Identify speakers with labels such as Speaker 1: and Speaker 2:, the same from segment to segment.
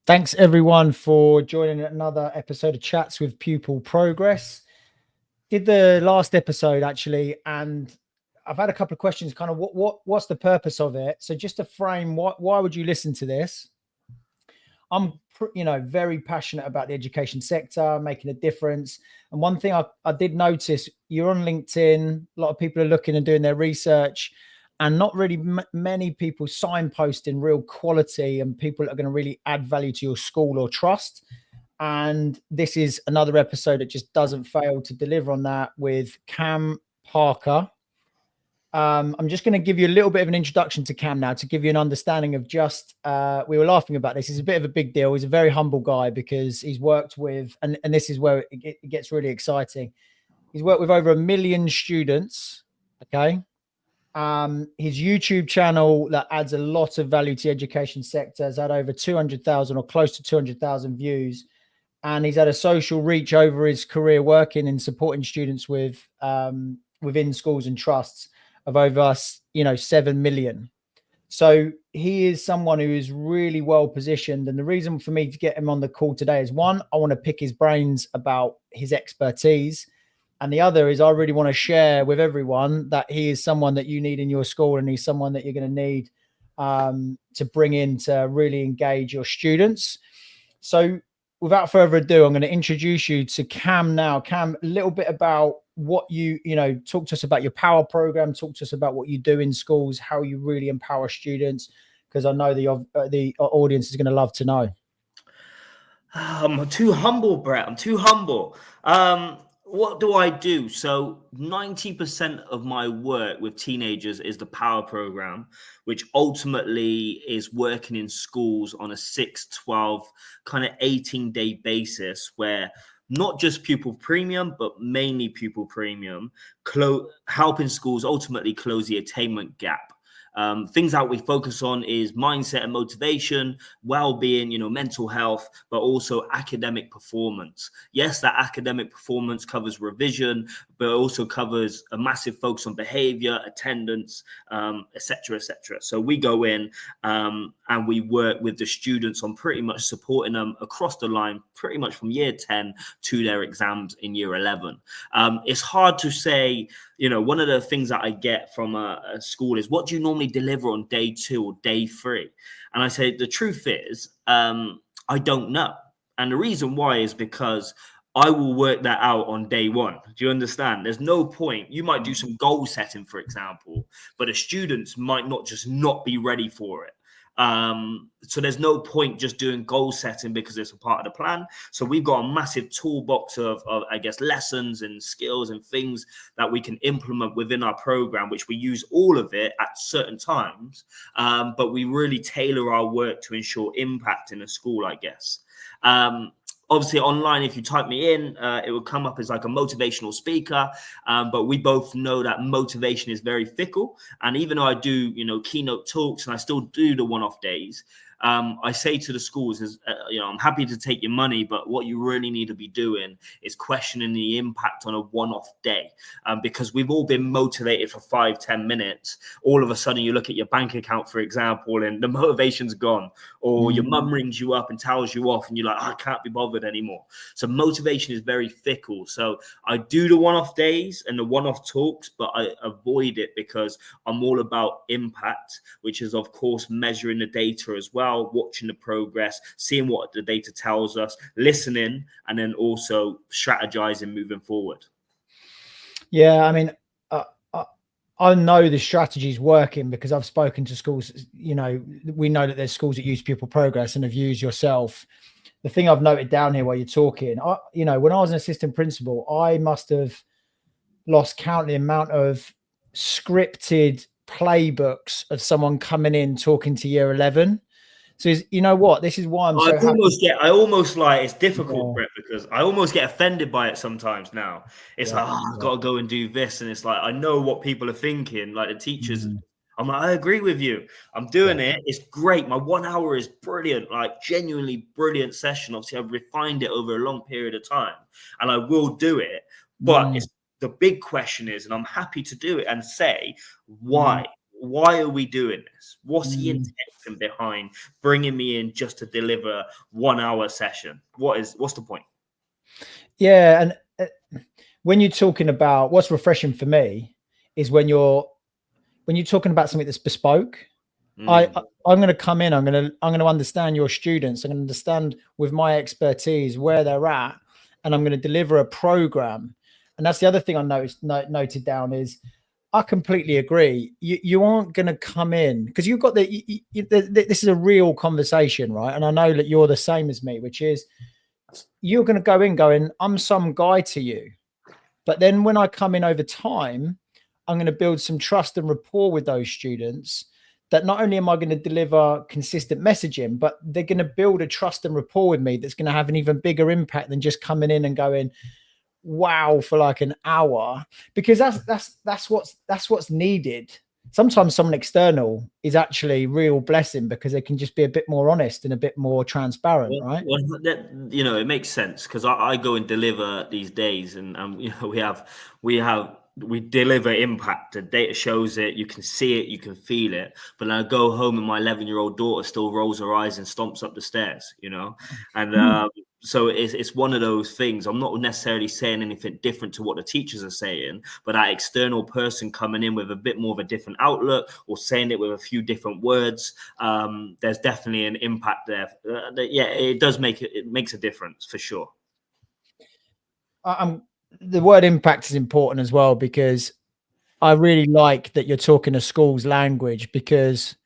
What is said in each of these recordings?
Speaker 1: Thanks everyone for joining another episode of Chats with Pupil Progress. Did the last episode actually, and I've had a couple of questions. Kind of what's the purpose of it? So just to frame, why would you listen to this? I'm very passionate about the education sector, making a difference. And one thing I did notice, you're on LinkedIn. A lot of people are looking and doing their research, and not really many people signposting real quality and people that are going to really add value to your school or trust. And this is another episode that just doesn't fail to deliver on that with Cam Parker. I'm just going to give you a little bit of an introduction to Cam now to give you an understanding of just, we were laughing about this. He's a bit of a big deal. He's a very humble guy because he's worked with, and this is where it gets really exciting. He's worked with over 1 million students. Okay. His YouTube channel that adds a lot of value to the education sector has had over 200,000 or close to 200,000 views. And he's had a social reach over his career working and supporting students with within schools and trusts of over 7 million. So he is someone who is really well positioned. And the reason for me to get him on the call today is, one, I want to pick his brains about his expertise. And the other is I really want to share with everyone that he is someone that you need in your school, and he's someone that you're going to need to bring in to really engage your students. So without further ado, I'm going to introduce you to Cam now. Cam, a little bit about what talk to us about your power program, talk to us about what you do in schools, how you really empower students, because I know the audience is going to love to know.
Speaker 2: I'm too humble, Brett. I'm too humble. What do I do? So 90% of my work with teenagers is the power program, which ultimately is working in schools on a 6, 12, kind of 18-day basis, where not just pupil premium, but mainly pupil premium, helping schools ultimately close the attainment gap. Things that we focus on is mindset and motivation, well-being, mental health, but also academic performance. Yes, that academic performance covers revision, but it also covers a massive focus on behavior, attendance, et cetera, et cetera. So we go in and we work with the students on pretty much supporting them across the line, pretty much from year 10 to their exams in year 11. It's hard to say, one of the things that I get from a school is, what do you normally deliver on day 2 or day 3? And I say, the truth is, I don't know. And the reason why is because I will work that out on day 1. Do you understand? There's no point. You might do some goal setting, for example, but the students might not be ready for it. So there's no point just doing goal setting because it's a part of the plan. So we've got a massive toolbox of lessons and skills and things that we can implement within our program, which we use all of it at certain times. But we really tailor our work to ensure impact in a school, I guess. Obviously, online, if you type me in, it will come up as like a motivational speaker. But we both know that motivation is very fickle. And even though I do, keynote talks, and I still do the one-off days, I say to the schools is, I'm happy to take your money, but what you really need to be doing is questioning the impact on a one-off day. Because we've all been motivated for 5-10 minutes. All of a sudden you look at your bank account, for example, and the motivation's gone, or your mum rings you up and tells you off and you're like, I can't be bothered anymore. So motivation is very fickle. So I do the one-off days and the one-off talks, but I avoid it because I'm all about impact, which is of course measuring the data as well, watching the progress, seeing what the data tells us, listening, and then also strategizing moving forward.
Speaker 1: Yeah, I mean, I know the strategy is working because I've spoken to schools. We know that there's schools that use pupil progress and have used yourself. The thing I've noted down here while you're talking, when I was an assistant principal, I must have lost count the amount of scripted playbooks of someone coming in talking to year 11. So you know what? This is why I'm so happy.
Speaker 2: I almost like, it's difficult, Brett, because I almost get offended by it sometimes now. It's like, I've got to go and do this. And it's like, I know what people are thinking, like the teachers. I'm like, I agree with you. I'm doing it. It's great. My 1 hour is brilliant, like genuinely brilliant session. Obviously, I've refined it over a long period of time and I will do it. But it's the big question is, and I'm happy to do it and say, why? why are we doing this? What's the
Speaker 1: Mm.
Speaker 2: intention behind bringing me in just to deliver 1 hour session? What's the point?
Speaker 1: Yeah, and when you're talking about what's refreshing for me is when you're talking about something that's bespoke.
Speaker 2: Mm.
Speaker 1: I'm going to come in. I'm going to understand your students. I'm going to understand with my expertise where they're at, and I'm going to deliver a program. And that's the other thing I noted down is I completely agree. You aren't going to come in because you've got this is a real conversation, right? And I know that you're the same as me, which is you're going to go in going, I'm some guy to you. But then when I come in over time, I'm going to build some trust and rapport with those students that not only am I going to deliver consistent messaging, but they're going to build a trust and rapport with me that's going to have an even bigger impact than just coming in and going, wow, for like an hour, because that's what's needed. Sometimes someone external is actually real blessing because they can just be a bit more honest and a bit more transparent, right?
Speaker 2: Well, it makes sense because I go and deliver these days, and we deliver impact. The data shows it. You can see it. You can feel it. But then I go home, and my 11-year-old daughter still rolls her eyes and stomps up the stairs. And so it's one of those things. I'm not necessarily saying anything different to what the teachers are saying, but that external person coming in with a bit more of a different outlook or saying it with a few different words, there's definitely an impact there. It does it makes a difference for sure.
Speaker 1: The word impact is important as well because I really like that you're talking a school's language because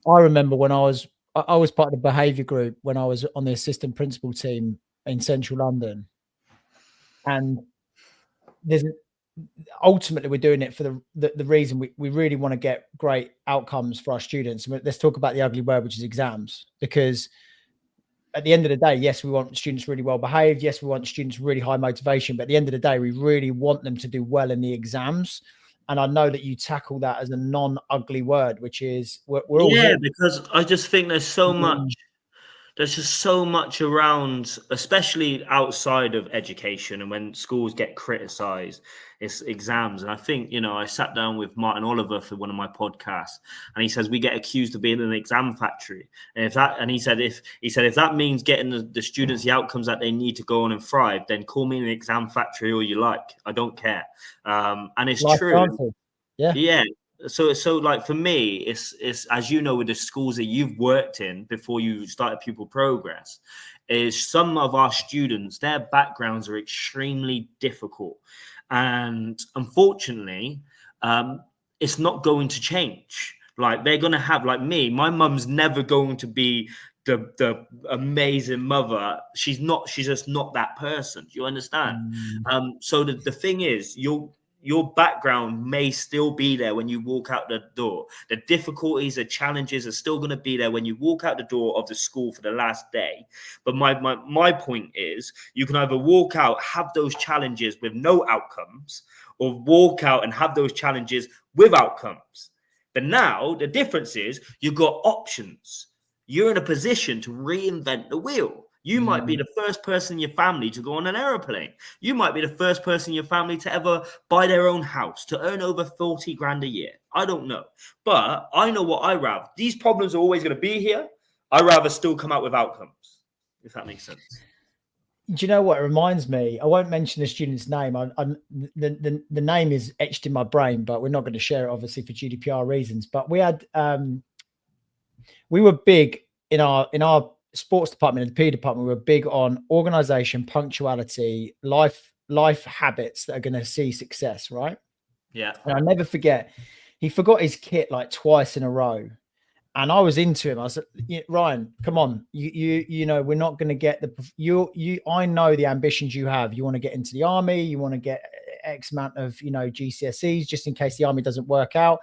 Speaker 1: I remember when I was part of the behaviour group when I was on the assistant principal team in central London, and there's ultimately we're doing it for the reason we really want to get great outcomes for our students. Let's talk about the ugly word, which is exams, because at the end of the day, yes, we want students really well behaved. Yes, we want students really high motivation. But at the end of the day, we really want them to do well in the exams. And I know that you tackle that as a non-ugly word, which is we're all here.
Speaker 2: Because I just think there's just so much around, especially outside of education and when schools get criticized, it's exams. And I think, I sat down with Martin Oliver for one of my podcasts, and he says we get accused of being an exam factory. And he said if that means getting the students the outcomes that they need to go on and thrive, then call me an exam factory all you like. I don't care. And it's true.
Speaker 1: Yeah.
Speaker 2: Yeah. So like for me, it's as you know, with the schools that you've worked in before you started Pupil Progress, is some of our students, their backgrounds are extremely difficult. And unfortunately, it's not going to change. Like they're going to have, like me, my mum's never going to be the amazing mother. She's just not that person. Do you understand? So the thing is, your background may still be there when you walk out the door. The difficulties, the challenges are still going to be there when you walk out the door of the school for the last day. But my point is, you can either walk out, have those challenges with no outcomes, or walk out and have those challenges with outcomes. But now the difference is you've got options. You're in a position to reinvent the wheel. You might be the first person in your family to go on an aeroplane. You might be the first person in your family to ever buy their own house, to earn over 40 grand a year. I don't know. But I know what I rather. These problems are always going to be here. I'd rather still come out with outcomes, if that makes sense.
Speaker 1: Do you know what it reminds me? I won't mention the student's name. The name is etched in my brain, but we're not going to share it, obviously, for GDPR reasons. But we had we were big in our sports department, in the PE department. We were big on organization, punctuality, life habits that are going to see success, right?
Speaker 2: Yeah.
Speaker 1: And I'll never forget, he forgot his kit like twice in a row. And I was into him. I was like, Ryan, come on. You know, we're not going to get I know the ambitions you have. You want to get into the army. You want to get X amount of, GCSEs just in case the army doesn't work out.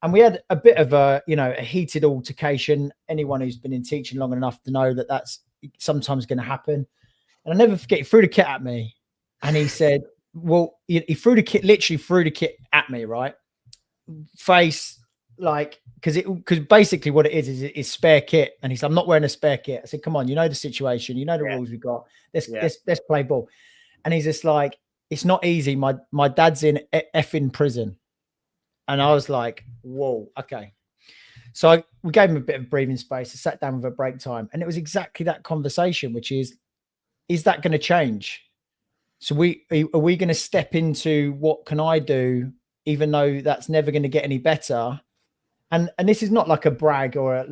Speaker 1: And we had a bit of a heated altercation. Anyone who's been in teaching long enough to know that that's sometimes going to happen. And I never forget, he threw the kit at me and he said, well, he literally threw the kit at me, right? Face, like, because basically what it is spare kit. And he said, I'm not wearing a spare kit. I said, come on, you know the situation, you know the rules we've got. Let's play ball. And he's just like, it's not easy. My dad's in effing prison. And I was like, whoa, okay. So we gave him a bit of breathing space. I sat down with a break time, and it was exactly that conversation, which is that going to change? So are we going to step into what can I do, even though that's never going to get any better? And this is not like a brag or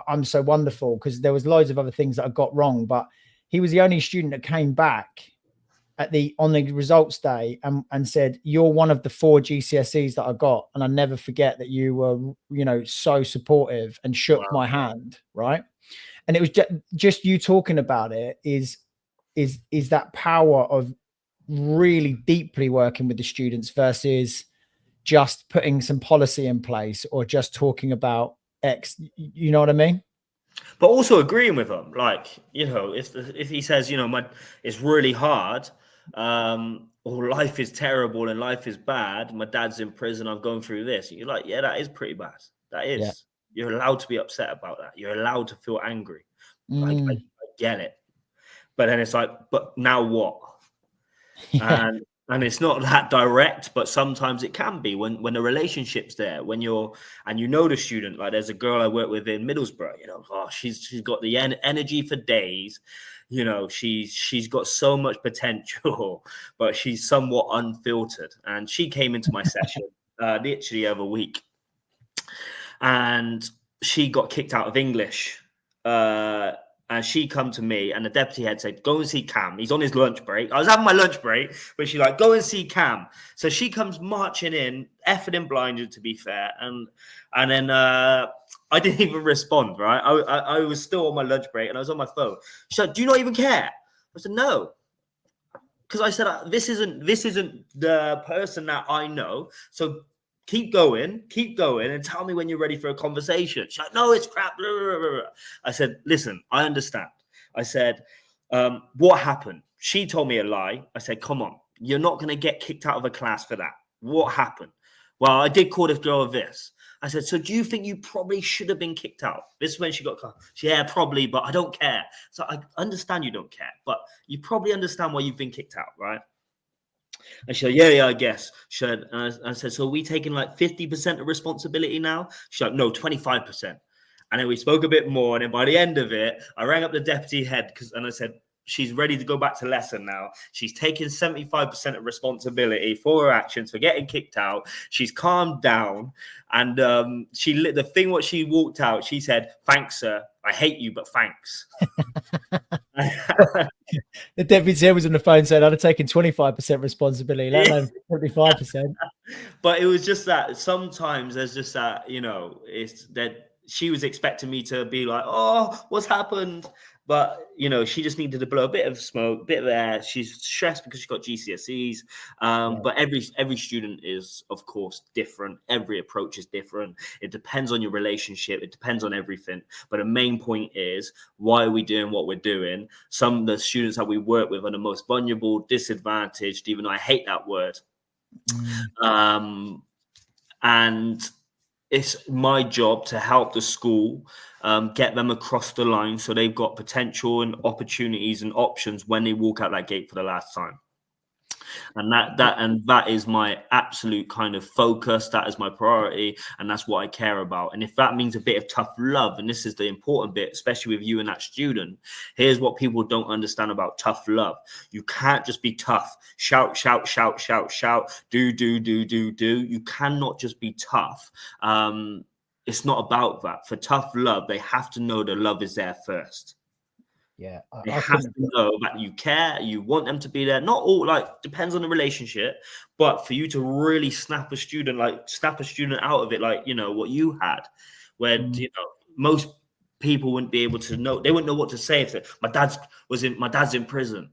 Speaker 1: I'm so wonderful, because there was loads of other things that I got wrong, but he was the only student that came back on the results day and said, you're one of the 4 GCSEs that I got, and I never forget that you were so supportive and shook
Speaker 2: Wow.
Speaker 1: my hand, right? And it was just you talking about it is that power of really deeply working with the students versus just putting some policy in place or just talking about X. You know what I mean?
Speaker 2: But also agreeing with him, like, if he says, it's really hard, or life is terrible and life is bad, my dad's in prison, I'm going through this, and you're like, yeah, that is pretty bad. That
Speaker 1: Yeah.
Speaker 2: is. You're allowed to be upset about that. You're allowed to feel angry. I
Speaker 1: Mm,
Speaker 2: get it. But then it's like, but now what?
Speaker 1: yeah.
Speaker 2: And it's not that direct, but sometimes it can be when the relationship's there, when the student. Like, there's a girl I work with in Middlesbrough, she's got the energy for days, she's got so much potential, but she's somewhat unfiltered. And she came into my session literally over a week, and she got kicked out of English. And she come to me, and the deputy head said, go and see Cam. He's on his lunch break. I was having my lunch break, but she's like, go and see Cam. So she comes marching in, effing and blinded, to be fair. And then I didn't even respond, right? I was still on my lunch break, and I was on my phone. She's like, do you not even care? I said, no. Because I said, this isn't the person that I know. So keep going, and tell me when you're ready for a conversation. She's like, no, it's crap. Blah, blah, blah, blah. I said, listen, I understand. I said, what happened? She told me a lie. I said, come on, you're not going to get kicked out of a class for that. What happened? Well, I did call this girl this. I said, so do you think you probably should have been kicked out? This is when she got caught. Yeah, probably, but I don't care. So I understand you don't care, but you probably understand why you've been kicked out, right? And she said, yeah, I guess. She said, I said, so are we taking like 50% of responsibility now? She's like, no, 25%. And then we spoke a bit more. And then by the end of it, I rang up the deputy head and I said, she's ready to go back to lesson now. She's taken 75% of responsibility for her actions, for getting kicked out. She's calmed down. And the thing what she walked out, she said, thanks, sir. I hate you, but thanks.
Speaker 1: The deputy head was on the phone saying I'd have taken 25% responsibility, let alone 25%.
Speaker 2: But it was just that sometimes there's just that, it's that she was expecting me to be like, oh, what's happened? But, she just needed to blow a bit of smoke, a bit of air. She's stressed because she's got GCSEs. But every student is, of course, different. Every approach is different. It depends on your relationship. It depends on everything. But the main point is, why are we doing what we're doing? Some of the students that we work with are the most vulnerable, disadvantaged, even though I hate that word. And it's my job to help the school get them across the line so they've got potential and opportunities and options when they walk out that gate for the last time. And that is my absolute kind of focus. That is my priority, and that's what I care about. And if that means a bit of tough love, and this is the important bit, especially with you and that student, here's what people don't understand about tough love. You can't just be tough. Shout, shout, shout, shout, shout. Do. You cannot just be tough. It's not about that. For tough love, they have to know the love is there first.
Speaker 1: Yeah,
Speaker 2: They have to know that you care, you want them to be there. Not all, like, depends on the relationship, but for you to really snap a student out of it, like, what you had, where, most people wouldn't be able to know. They wouldn't know what to say if my dad's in prison.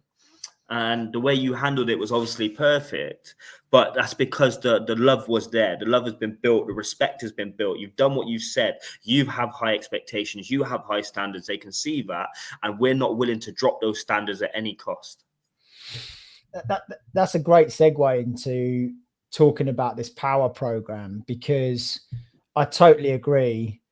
Speaker 2: And the way you handled it was obviously perfect, but that's because the love was there. The love has been built. The respect has been built. You've done what you said. You have high expectations. You have high standards. They can see that. And we're not willing to drop those standards at any cost.
Speaker 1: That's a great segue into talking about this power program, because I totally agree.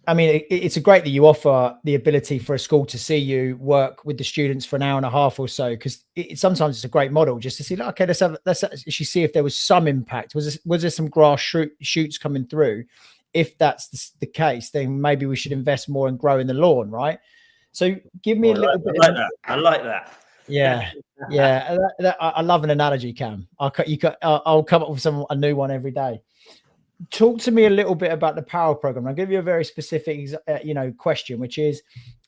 Speaker 1: I mean, it's a great that you offer the ability for a school to see you work with the students for an hour and a half or so, because sometimes it's a great model just to see, like, okay, let's actually see if there was some impact. Was there some grass shoots coming through? If that's the case, then maybe we should invest more and grow in the lawn, right? So give me
Speaker 2: Oh,
Speaker 1: a little
Speaker 2: I
Speaker 1: bit of
Speaker 2: like
Speaker 1: an,
Speaker 2: that. I like that.
Speaker 1: yeah, yeah. I love an analogy, Cam. I'll come up with a new one every day. Talk to me a little bit about the power program. I'll give you a very specific question, which is,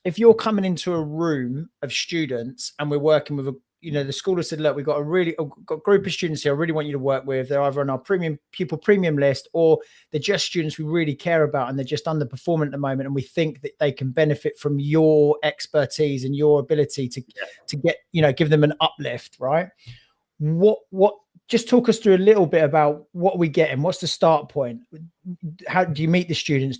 Speaker 1: if you're coming into a room of students and we're working with the school has said, look, we've got a group of students here I really want you to work with. They're either on our pupil premium list, or they're just students we really care about and they're just underperforming at the moment, and we think that they can benefit from your expertise and your ability to get, give them an uplift, right? What Just talk us through a little bit about what we getting. What's the start point? How do you meet the students?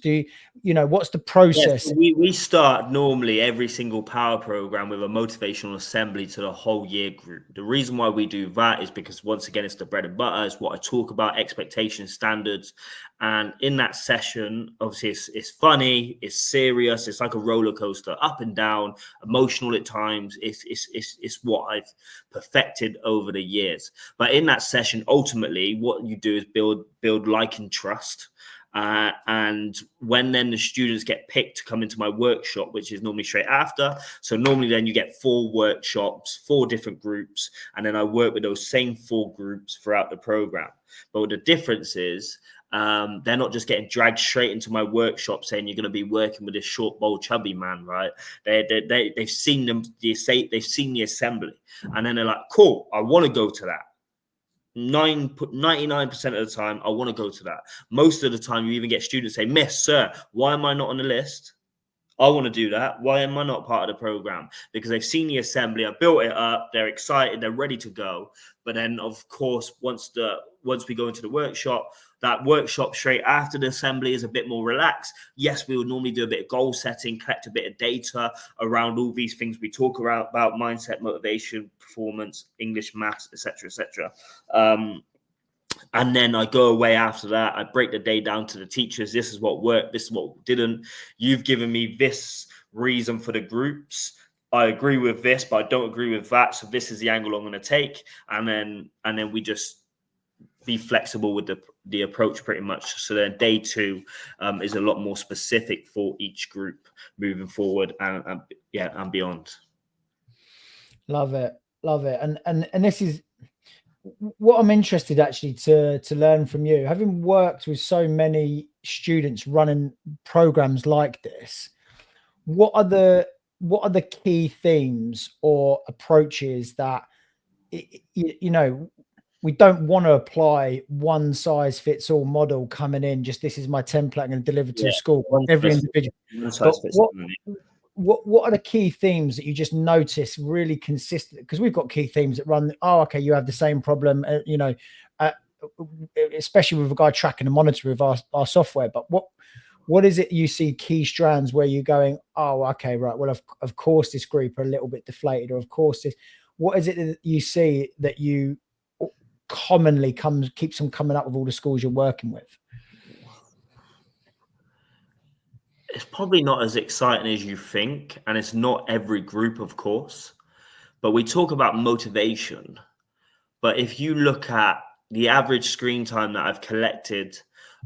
Speaker 1: What's the
Speaker 2: Yes,
Speaker 1: process?
Speaker 2: we start normally every single power program with a motivational assembly to the whole year group. The reason why we do that is because, once again, it's the bread and butter. It's what I talk about, expectations, standards. And in that session, obviously, it's funny, it's serious, it's like a roller coaster, up and down, emotional at times. It's what I've perfected over the years. But in that session, ultimately, what you do is build like and trust. And when then the students get picked to come into my workshop, which is normally straight after, so normally then you get 4 workshops, 4 different groups, and then I work with those same 4 groups throughout the program. But what the difference is, they're not just getting dragged straight into my workshop saying you're going to be working with this short, bold, chubby man, right? They've seen they've seen the assembly, and then they're like, cool, I want to go to that. 99% of the time, I want to go to that. Most of the time, you even get students say, Miss, sir, why am I not on the list? I want to do that. Why am I not part of the program? Because they've seen the assembly, I built it up, they're excited, they're ready to go. But then, of course, once we go into the workshop, that workshop straight after the assembly is a bit more relaxed. Yes, we would normally do a bit of goal setting, collect a bit of data around all these things we talk about mindset, motivation, performance, English, maths, etc., etc. And then I go away after that. I break the day down to the teachers. This is what worked. This is what didn't. You've given me this reason for the groups. I agree with this, but I don't agree with that. So this is the angle I'm going to take. And then we just be flexible with the approach pretty much. So then day 2 is a lot more specific for each group moving forward and beyond.
Speaker 1: Love it. And this is what I'm interested actually to learn from you, having worked with so many students running programs like this. What are the key themes or approaches that we don't want to apply one size fits all model coming in, just this is my template I'm going to deliver to a school, every individual. But what are the key themes that you just notice really consistent? Because we've got key themes that run, oh, okay, you have the same problem, especially with regard to tracking and monitoring with our software. But what is it you see key strands where you're going, oh, okay, right, well, of course this group are a little bit deflated, or of course this, what is it that you see that you commonly keeps them coming up with all the schools you're working with?
Speaker 2: It's probably not as exciting as you think, and it's not every group, of course, but we talk about motivation. But if you look at the average screen time that I've collected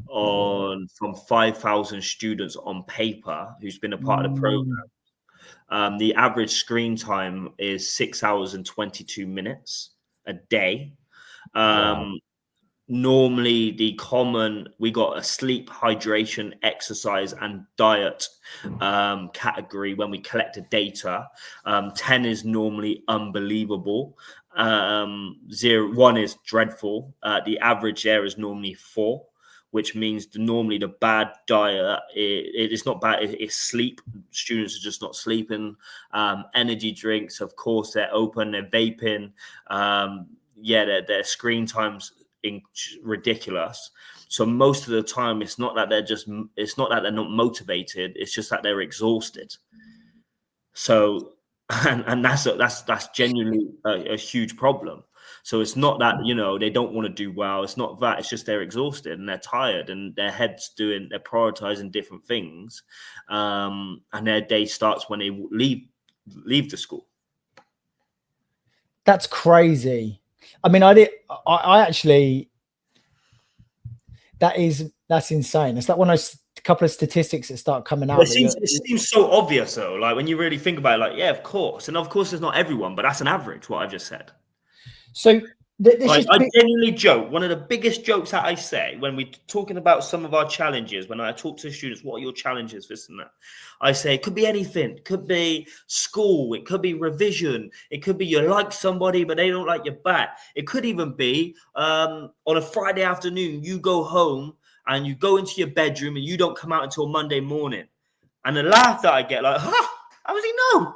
Speaker 2: from 5,000 students on paper who's been a part of the program, the average screen time is 6 hours and 22 minutes a day. Wow. Normally we got a sleep, hydration, exercise, and diet category when we collect the data. 10 is normally unbelievable. 1 is dreadful. The average there is normally 4, which means normally the bad diet, it's not bad, it's sleep. Students are just not sleeping. Energy drinks, of course, they're open, they're vaping. Their screen time's ridiculous. So most of the time, it's not that they're not motivated, it's just that they're exhausted. So and that's genuinely a huge problem. So it's not that, they don't want to do well. It's not that. It's just they're exhausted and they're tired and their head's they're prioritizing different things. And their day starts when they leave the school.
Speaker 1: That's crazy. I mean, I actually, that's insane. It's like one of those couple of statistics that start coming out.
Speaker 2: It seems so obvious though. Like when you really think about it, like, yeah, of course. And of course it's not everyone, but that's an average, what I've just said.
Speaker 1: So
Speaker 2: I genuinely joke. One of the biggest jokes that I say when we're talking about some of our challenges, when I talk to students, what are your challenges, this and that? I say it could be anything. It could be school. It could be revision. It could be you like somebody, but they don't like your back. It could even be on a Friday afternoon, you go home and you go into your bedroom and you don't come out until Monday morning. And the laugh that I get, like, huh, how does he know?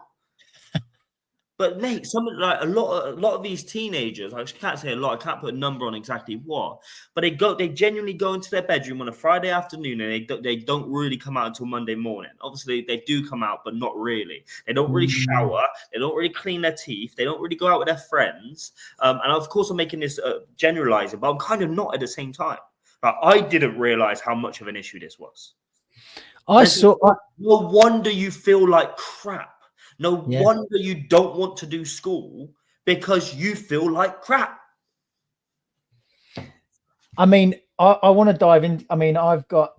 Speaker 2: But mate, a lot of these teenagers, I can't say a lot, I can't put a number on exactly what, but they genuinely go into their bedroom on a Friday afternoon and they don't really come out until Monday morning. Obviously, they do come out, but not really. They don't really shower. They don't really clean their teeth. They don't really go out with their friends. And of course, I'm making this generalizing, but I'm kind of not at the same time. But I didn't realize how much of an issue this was. No wonder you feel like crap. No wonder you don't want to do school, because you feel like crap.
Speaker 1: I mean, I want to dive in. I mean, I've got.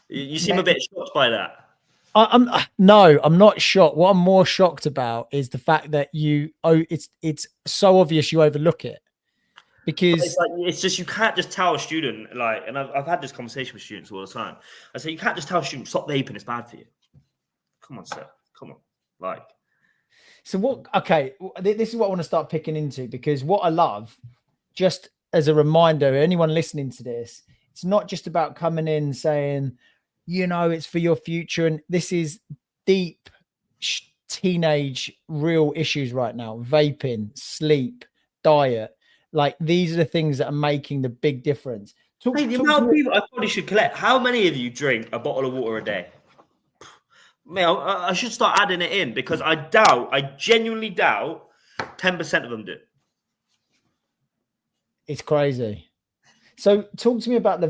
Speaker 2: You seem a bit shocked by that.
Speaker 1: I'm not shocked. What I'm more shocked about is the fact that it's so obvious you overlook it. Because
Speaker 2: it's just, you can't just tell a student, like, and I've had this conversation with students all the time. I say, you can't just tell a student, stop vaping, it's bad for you. Come on, sir. Come on. Like.
Speaker 1: So this is what I want to start picking into, because what I love, just as a reminder, anyone listening to this, it's not just about coming in saying, it's for your future. And this is deep teenage real issues right now: vaping, sleep, diet. Like, these are the things that are making the big difference.
Speaker 2: The amount of people I probably should collect. How many of you drink a bottle of water a day? Man, I should start adding it in, because I genuinely doubt 10% of them do.
Speaker 1: It's crazy. So talk to me about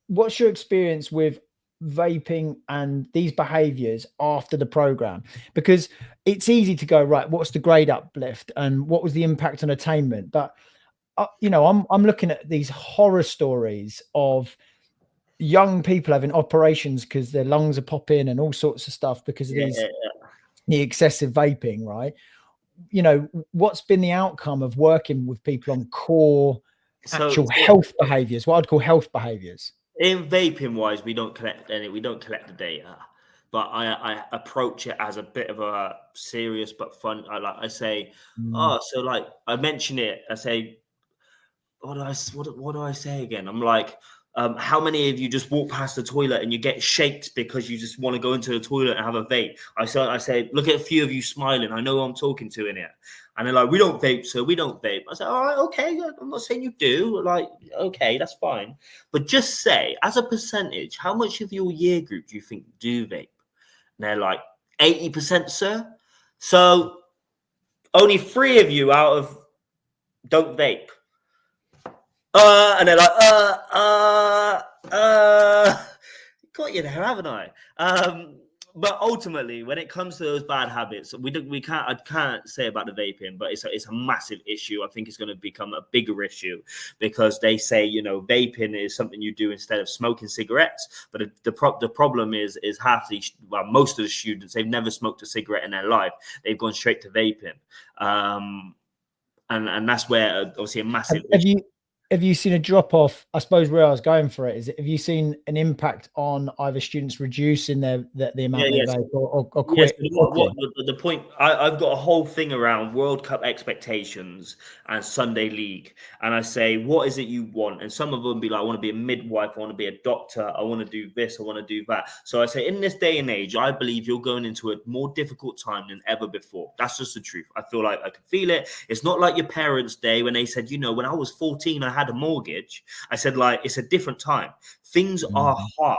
Speaker 1: what's your experience with vaping and these behaviors after the program? Because it's easy to go, right, what's the grade uplift and what was the impact on attainment? But I'm looking at these horror stories of young people having operations because their lungs are popping and all sorts of stuff because of the excessive vaping, right? What's been the outcome of working with people on core actual health behaviors, what I'd call health behaviors?
Speaker 2: In vaping wise, we don't collect the data, but I approach it as a bit of a serious but fun. I say, so like I mention it, I say, what do I say again? I'm like, how many of you just walk past the toilet and you get shaked because you just want to go into the toilet and have a vape? I say, look at a few of you smiling. I know who I'm talking to in here. And they're like, we don't vape, so we don't vape. I said, all right, okay. I'm not saying you do. Like, okay, that's fine. But just say, as a percentage, how much of your year group do you think do vape? And they're like, 80%, sir. So only 3 of you out of don't vape. And they're like, got you there, haven't I? But ultimately, when it comes to those bad habits, I can't say about the vaping, but it's a massive issue. I think it's going to become a bigger issue, because they say, vaping is something you do instead of smoking cigarettes. But the problem is most of the students, they've never smoked a cigarette in their life. They've gone straight to vaping. And that's where obviously a massive issue.
Speaker 1: Have you seen a drop off? I suppose where I was going for it is, have you seen an impact on either students reducing the amount they vape or quit?
Speaker 2: Yes, the point, I've got a whole thing around World Cup expectations and Sunday League, and I say, what is it you want? And some of them be like, I want to be a midwife, I want to be a doctor, I want to do this, I want to do that. So I say, in this day and age, I believe you're going into a more difficult time than ever before. That's just the truth. I feel like I can feel it. It's not like your parents' day when they said, when I was 14, I had a mortgage. I said, like, it's a different time. Things are hard.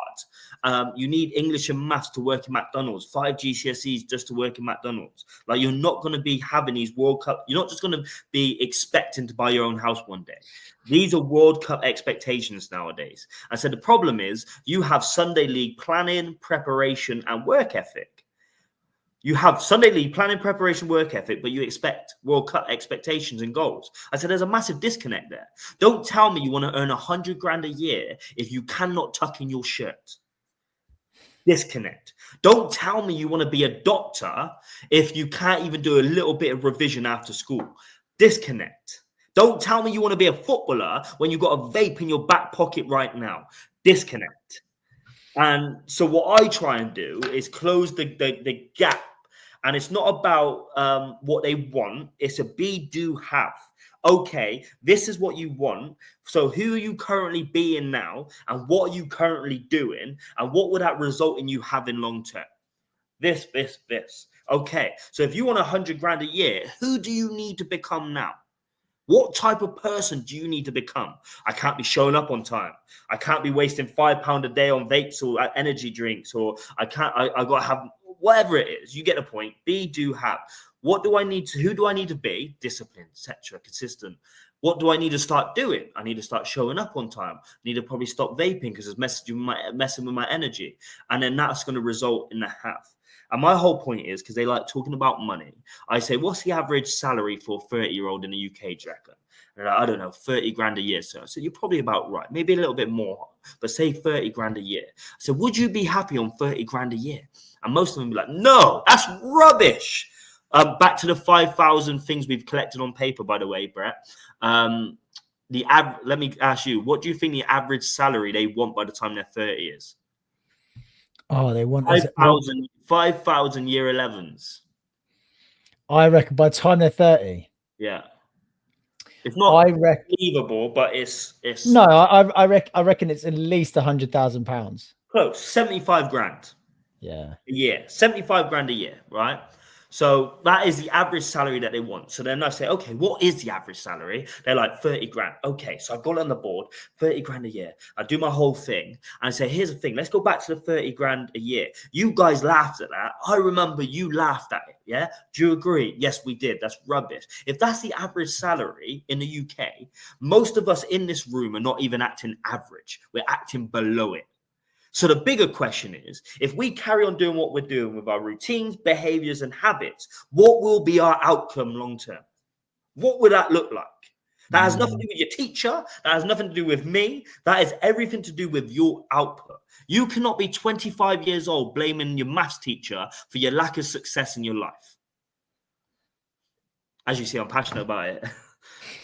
Speaker 2: You need English and maths to work in McDonald's, 5 GCSEs just to work in McDonald's. Like, you're not going to be having these World Cup. You're not just going to be expecting to buy your own house one day. These are World Cup expectations nowadays. I said the problem is you have Sunday league planning, preparation, and work ethic. You have Sunday league planning, preparation, work ethic, but you expect World Cup expectations and goals. I said there's a massive disconnect there. Don't tell me you want to earn 100 grand a year if you cannot tuck in your shirt. Disconnect. Don't tell me you want to be a doctor if you can't even do a little bit of revision after school. Disconnect. Don't tell me you want to be a footballer when you've got a vape in your back pocket right now. Disconnect. And so what I try and do is close the gap. And it's not about what they want. It's a be, do, have. Okay, this is what you want. So who are you currently being now? And what are you currently doing? And what would that result in you having long term? This. Okay, so if you want 100 grand a year, who do you need to become now? What type of person do you need to become? I can't be showing up on time. I can't be wasting £5 a day on vapes or energy drinks, or I got to have whatever it is. You get the point. Be, do, have. What do I need to, who do I need to be? Disciplined, etc., consistent. What do I need to start doing? I need to start showing up on time. I need to probably stop vaping because it's messing with my energy. And then that's going to result in the have. And my whole point is, because they like talking about money, I say, what's the average salary for a 30-year-old in the UK, do you reckon? And I don't know, 30 grand a year, sir. So you're probably about right, maybe a little bit more, but say 30 grand a year. So would you be happy on 30 grand a year? And most of them be like, no, that's rubbish. Back to the 5,000 things we've collected on paper, by the way, Brett. Let me ask you, what do you think the average salary they want by the time they're 30 is?
Speaker 1: Oh, they want
Speaker 2: 5,000 year 11s.
Speaker 1: I reckon by the time they're 30.
Speaker 2: Yeah. It's not believable, but it's
Speaker 1: no, I reckon it's at least £100,000.
Speaker 2: Close. 75 grand.
Speaker 1: Yeah.
Speaker 2: A year. 75 grand a year, right? So that is the average salary that they want. So then I say, okay, what is the average salary? They're like 30 grand. Okay, so I've got it on the board, 30 grand a year. I do my whole thing and I say, here's the thing. Let's go back to the 30 grand a year. You guys laughed at that. I remember you laughed at it. Yeah. Do you agree? Yes, we did. That's rubbish. If that's the average salary in the UK, most of us in this room are not even acting average. We're acting below it. So the bigger question is, if we carry on doing what we're doing with our routines, behaviors, and habits, what will be our outcome long term? What would that look like? That has nothing to do with your teacher. That has nothing to do with me. That is everything to do with your output. You cannot be 25 years old blaming your maths teacher for your lack of success in your life. As you see, I'm passionate about it,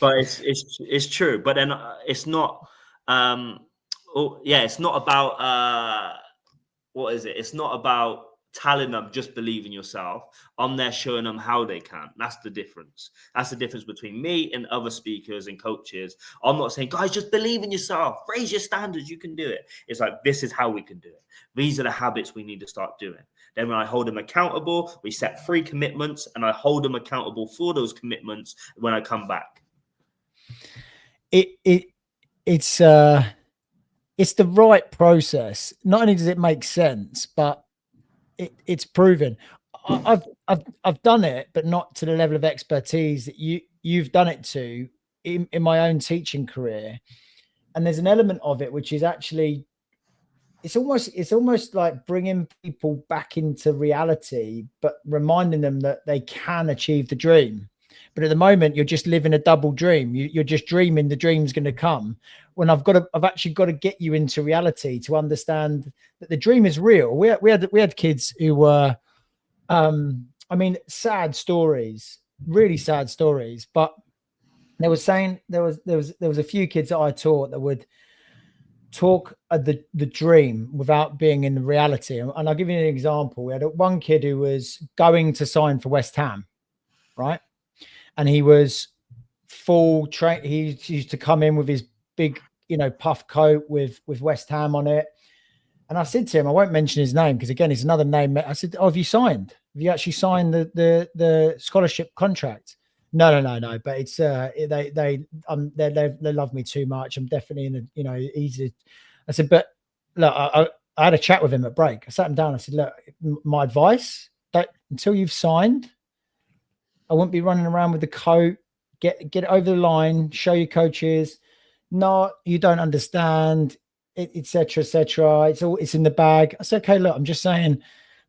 Speaker 2: but it's true. But then it's not. It's not about what is it? It's not about telling them just believe in yourself. I'm there showing them how they can. That's the difference. That's the difference between me and other speakers and coaches. I'm not saying, guys, just believe in yourself. Raise your standards. You can do it. It's like, this is how we can do it. These are the habits we need to start doing. Then when I hold them accountable, we set 3 commitments and I hold them accountable for those commitments when I come back.
Speaker 1: It's the right process. Not only does it make sense, but it's proven. I've done it, but not to the level of expertise that you've done it to in my own teaching career. And there's an element of it which is actually it's almost like bringing people back into reality, but reminding them that they can achieve the dream. But at the moment, you're just living a double dream. You're just dreaming the dream's going to come. When I've actually got to get you into reality to understand that the dream is real. We had kids who were, sad stories, really sad stories. But they were saying there was a few kids that I taught that would talk the dream without being in the reality. And I'll give you an example. We had one kid who was going to sign for West Ham, right? And he was full train. He used to come in with his big, puff coat with West Ham on it. And I said to him, I won't mention his name because again, it's another name. I said, "Oh, have you signed? Have you actually signed the scholarship contract?" No. But it's they love me too much. I'm definitely in a easy. I said, but look, I had a chat with him at break. I sat him down. I said, look, my advice, that until you've signed, I wouldn't be running around with the coat. Get it over the line, show your coaches. No, you don't understand, etc., etc. It's in the bag. I said, okay, look, I'm just saying.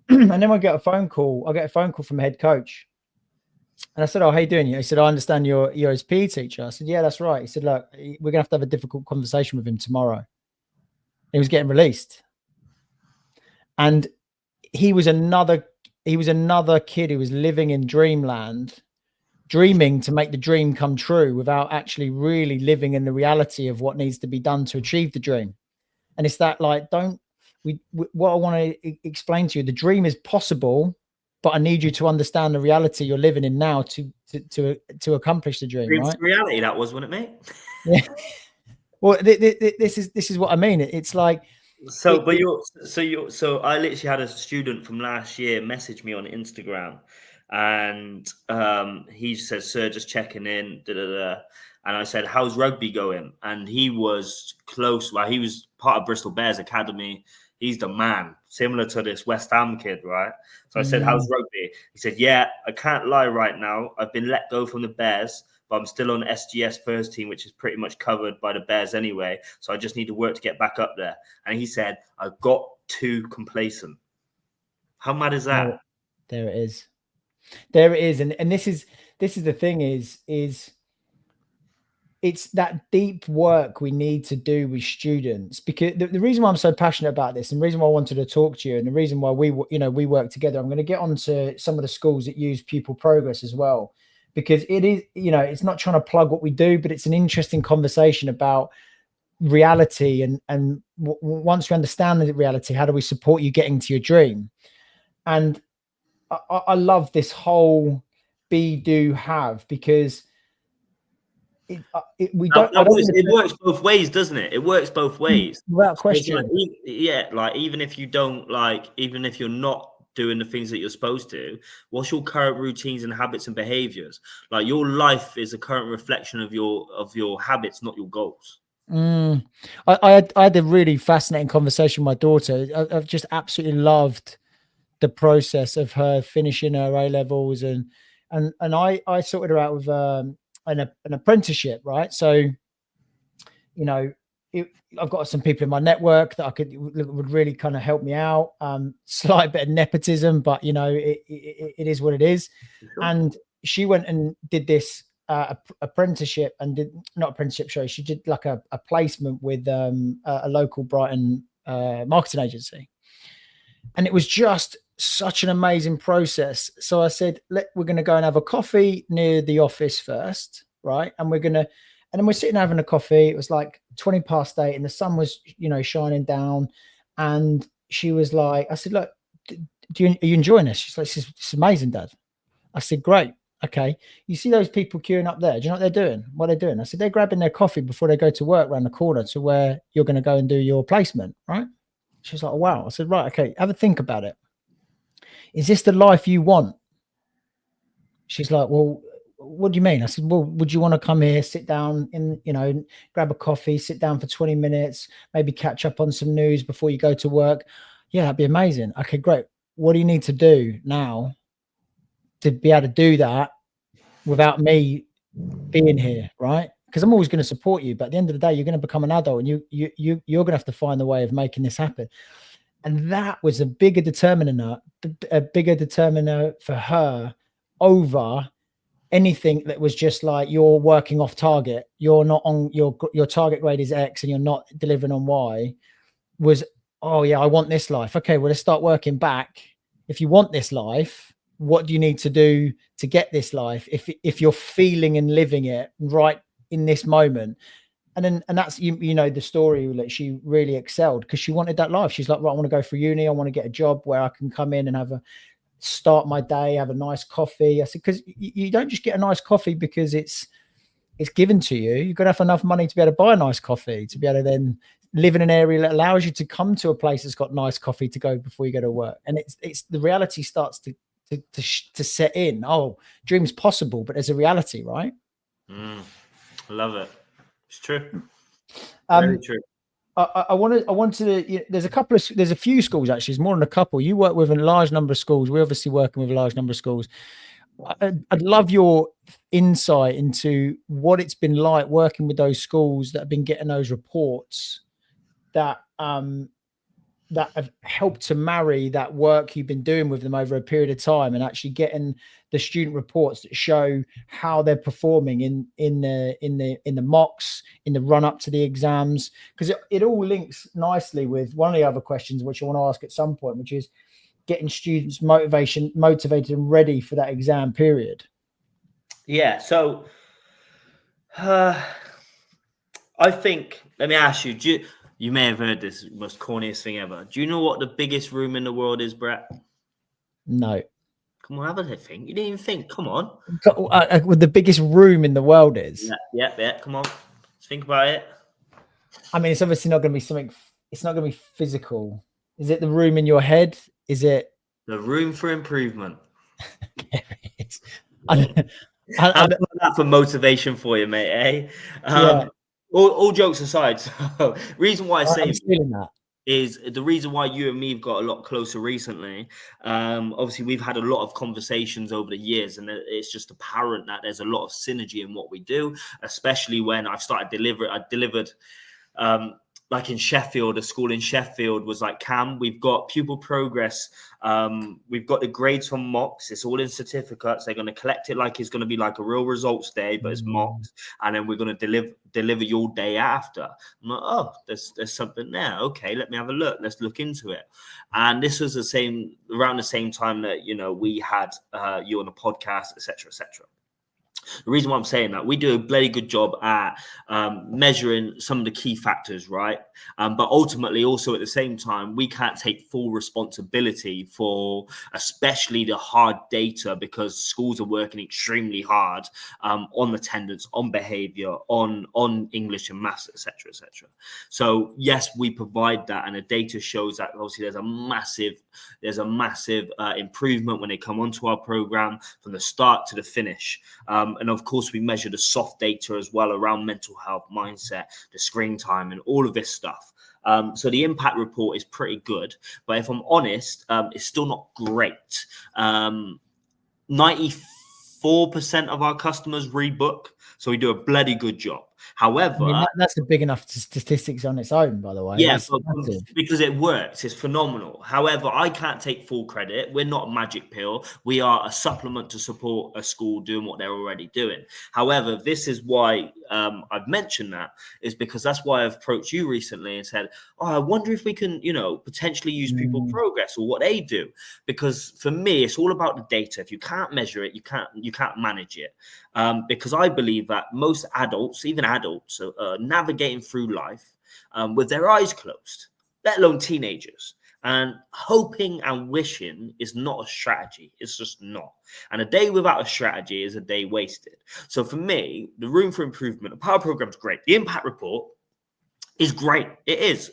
Speaker 1: And then I get a phone call. I get a phone call from a head coach. And I said, oh, how you doing? He said, I understand you're his PE teacher. I said, yeah, that's right. He said, look, we're going to have a difficult conversation with him tomorrow. He was getting released. And he was another kid who was living in dreamland, dreaming to make the dream come true without actually really living in the reality of what needs to be done to achieve the dream. And it's that, like, what I want to explain to you, the dream is possible, but I need you to understand the reality you're living in now to accomplish the dream,
Speaker 2: Dreams
Speaker 1: right?
Speaker 2: to reality, that was, wasn't it, mate?
Speaker 1: Yeah. Well, this is what I mean. It's like,
Speaker 2: So I literally had a student from last year message me on Instagram, and he said, "Sir, just checking in." Da, da, da. And I said, "How's rugby going?" And he was close. Well, he was part of Bristol Bears Academy. He's the man, similar to this West Ham kid, right? So I said, "How's rugby?" He said, "Yeah, I can't lie right now. I've been let go from the Bears, but I'm still on SGS first team, which is pretty much covered by the Bears anyway. So I just need to work to get back up there." And he said, "I got too complacent." How mad is that?
Speaker 1: There it is. There it is. And this is the thing is it's that deep work we need to do with students, because the reason why I'm so passionate about this, and the reason why I wanted to talk to you, and the reason why we work together, I'm going to get onto some of the schools that use pupil progress as well, because it is, it's not trying to plug what we do, but it's an interesting conversation about reality. And once we understand the reality, how do we support you getting to your dream? And I love this whole be, do, have, because we don't.
Speaker 2: It works both ways, doesn't it? It works both ways.
Speaker 1: Without
Speaker 2: So it's
Speaker 1: question.
Speaker 2: like, even if you don't even if you're not doing the things that you're supposed to, what's your current routines and habits and behaviors? Like, your life is a current reflection of your habits, not your goals.
Speaker 1: I had a really fascinating conversation with my daughter. I've just absolutely loved the process of her finishing her A levels, and I sorted her out with an apprenticeship, right? So, I've got some people in my network that would really kind of help me out. Slight bit of nepotism, but it is what it is.
Speaker 2: Sure.
Speaker 1: And she went and did this apprenticeship, and did not apprenticeship, sorry, she did like a placement with a local Brighton marketing agency. And it was just such an amazing process. So I said, we're going to go and have a coffee near the office first, right? And then we're sitting having a coffee. It was like 8:20, and the sun was, shining down. And she was like, I said, look, are you enjoying this? She's like, it's amazing, Dad. I said, great. Okay. You see those people queuing up there? Do you know what they're doing? What they're doing? I said, they're grabbing their coffee before they go to work around the corner to where you're going to go and do your placement, right? She's like, oh, wow. I said, right, okay, have a think about it. Is this the life you want? She's like, well, what do you mean? I said, well, would you want to come here, sit down grab a coffee, sit down for 20 minutes, maybe catch up on some news before you go to work? Yeah, that'd be amazing. Okay, great. What do you need to do now to be able to do that without me being here, right? Because I'm always going to support you, but at the end of the day, you're going to become an adult, and you're going to have to find a way of making this happen. And that was a bigger determiner for her over anything that was just like, you're working off target, you're not on your target grade is X and you're not delivering on Y. Was, oh yeah, I want this life. Okay, well, let's start working back. If you want this life, what do you need to do to get this life? If you're feeling and living it right in this moment. And that's the story, that she really excelled because she wanted that life. She's like, right, I want to go for uni. I want to get a job where I can come in and start my day, have a nice coffee. I said, because you don't just get a nice coffee because it's given to you. You've got to have enough money to be able to buy a nice coffee, to be able to then live in an area that allows you to come to a place that's got nice coffee to go before you go to work. And it's the reality starts to set in. Oh, dreams possible, but there's a reality, right?
Speaker 2: I love it. It's true. Very true.
Speaker 1: I wanted to. There's a few schools actually. There's more than a couple. You work with a large number of schools. We're obviously working with a large number of schools. I'd love your insight into what it's been like working with those schools that have been getting those reports that that have helped to marry that work you've been doing with them over a period of time, and actually getting the student reports that show how they're performing in the mocks, in the run up to the exams, because it all links nicely with one of the other questions which I want to ask at some point, which is getting students motivated and ready for that exam period.
Speaker 2: Yeah. So I think, let me ask you, you may have heard this most corniest thing ever. Do you know what the biggest room in the world is, Brett?
Speaker 1: No.
Speaker 2: Come on, have a think. You didn't even think. Come on.
Speaker 1: With the biggest room in the world is.
Speaker 2: Yeah. Come on. Think about it.
Speaker 1: I mean, it's obviously not going to be something. It's not going to be physical. Is it the room in your head? Is it
Speaker 2: the room for improvement?
Speaker 1: How's
Speaker 2: that for motivation for you, mate? Eh?
Speaker 1: Yeah.
Speaker 2: All jokes aside, so reason why I say
Speaker 1: that
Speaker 2: is the reason why you and me have got a lot closer recently. Obviously, we've had a lot of conversations over the years, and it's just apparent that there's a lot of synergy in what we do, especially when I've started delivering. I delivered. Like in Sheffield, a school in Sheffield was like, Cam, we've got pupil progress. We've got the grades from mocks. It's all in certificates. They're going to collect it like it's going to be like a real results day, but it's mocks. And then we're going to deliver your day after. I'm like, oh, there's something there. Okay, let me have a look. Let's look into it. And this was around the same time that, we had you on the podcast, etc., etc. The reason why I'm saying that, we do a bloody good job at measuring some of the key factors, right? But ultimately, also at the same time, we can't take full responsibility for especially the hard data, because schools are working extremely hard on attendance, on behaviour, on English and maths, etc., etc. So yes, we provide that, and the data shows that obviously there's a massive improvement when they come onto our program from the start to the finish. And of course, we measure the soft data as well around mental health, mindset, the screen time, and all of this stuff. So the impact report is pretty good. But if I'm honest, it's still not great. 94% of our customers rebook. So we do a bloody good job. However,
Speaker 1: I mean, that's a big enough statistics on its own, by the way.
Speaker 2: Yeah, because it works. It's phenomenal. However, I can't take full credit. We're not a magic pill. We are a supplement to support a school doing what they're already doing. However, this is why I've mentioned that, is because that's why I've approached you recently and said, oh, I wonder if we can, potentially use Pupil Progress or what they do. Because for me, it's all about the data. If you can't measure it, you can't manage it. Because I believe that most adults, even adults, are navigating through life with their eyes closed, let alone teenagers. And hoping and wishing is not a strategy. It's just not. And a day without a strategy is a day wasted. So for me, the room for improvement, the power program is great. The impact report is great. It is.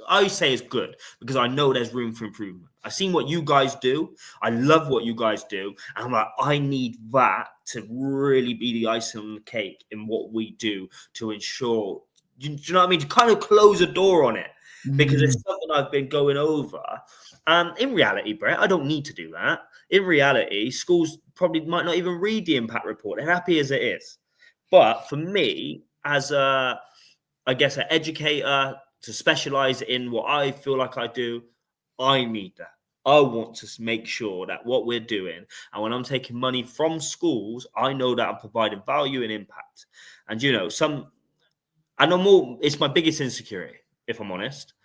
Speaker 2: I say it's good because I know there's room for improvement. I've seen what you guys do. I love what you guys do. And I'm like, I need that to really be the icing on the cake in what we do to ensure, do you know what I mean? To kind of close a door on it, because it's something I've been going over. In reality, Brett, I don't need to do that. In reality, schools probably might not even read the impact report. They're happy as it is. But for me, as an educator, to specialize in what I feel like I do, I need that. I want to make sure that what we're doing, and when I'm taking money from schools, I know that I'm providing value and impact. And, it's my biggest insecurity, if I'm honest.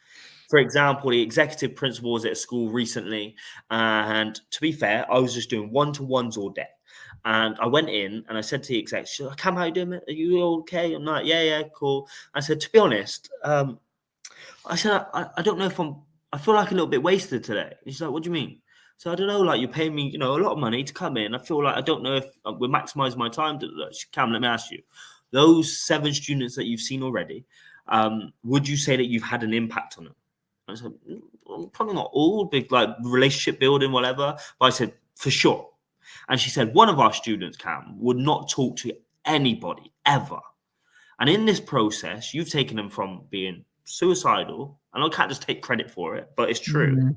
Speaker 2: For example, the executive principal was at a school recently, and to be fair, I was just doing one-to-ones all day. And I went in and I said to the exec, Cam, how you doing? Are you okay? I'm like, yeah, cool. I said, to be honest, I said, I don't know if I feel like a little bit wasted today. He's like, what do you mean? So I don't know, like, you're paying me, a lot of money to come in. I feel like I don't know if we're maximizing my time. Cam, let me ask you, those 7 students that you've seen already, would you say that you've had an impact on them? I said, probably not all, big like relationship building, whatever. But I said, for sure. And she said, one of our students, Cam, would not talk to anybody ever. And in this process, you've taken them from being suicidal, and I can't just take credit for it, but it's true.
Speaker 1: Mm.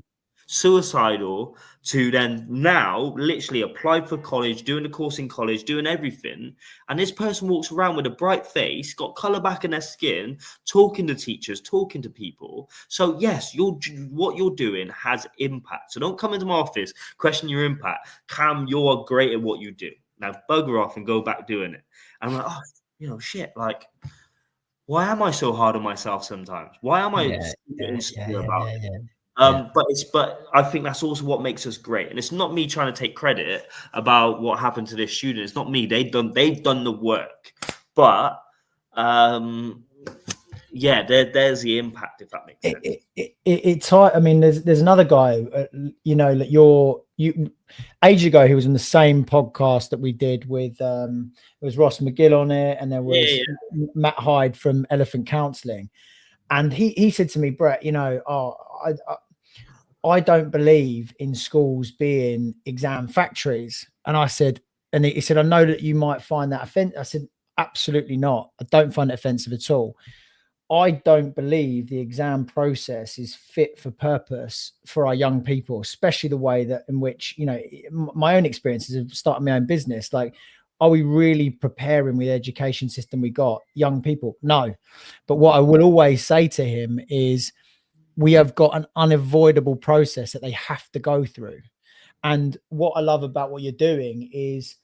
Speaker 2: Suicidal to then now literally apply for college, doing the course in college, doing everything. And this person walks around with a bright face, got color back in their skin, talking to teachers, talking to people. So yes, what you're doing has impact. So don't come into my office, question your impact. Cam, you're great at what you do. Now bugger off and go back doing it. And I'm like, oh, shit, like, why am I so hard on myself sometimes? Why am I insecure about it?
Speaker 1: Yeah.
Speaker 2: But I think that's also what makes us great. And it's not me trying to take credit about what happened to this student. It's not me. They've done the work. But yeah, there's the impact, if that makes sense.
Speaker 1: It's hard. I mean, there's another guy, you know, that you age ago, he was on the same podcast that we did with it was Ross McGill on it, and there was
Speaker 2: Yeah.
Speaker 1: Matt Hyde from Elephant Counselling, and he said to me, Brett, you know, I don't believe in schools being exam factories. And I said, and he said, I know that you might find that offensive. I said, absolutely not. I don't find it offensive at all. I don't believe the exam process is fit for purpose for our young people, especially the way that in which, you know, my own experiences of starting my own business. Like, are we really preparing with the education system we got young people? No. But what I will always say to him is, we have got an unavoidable process that they have to go through. And what I love about what you're doing is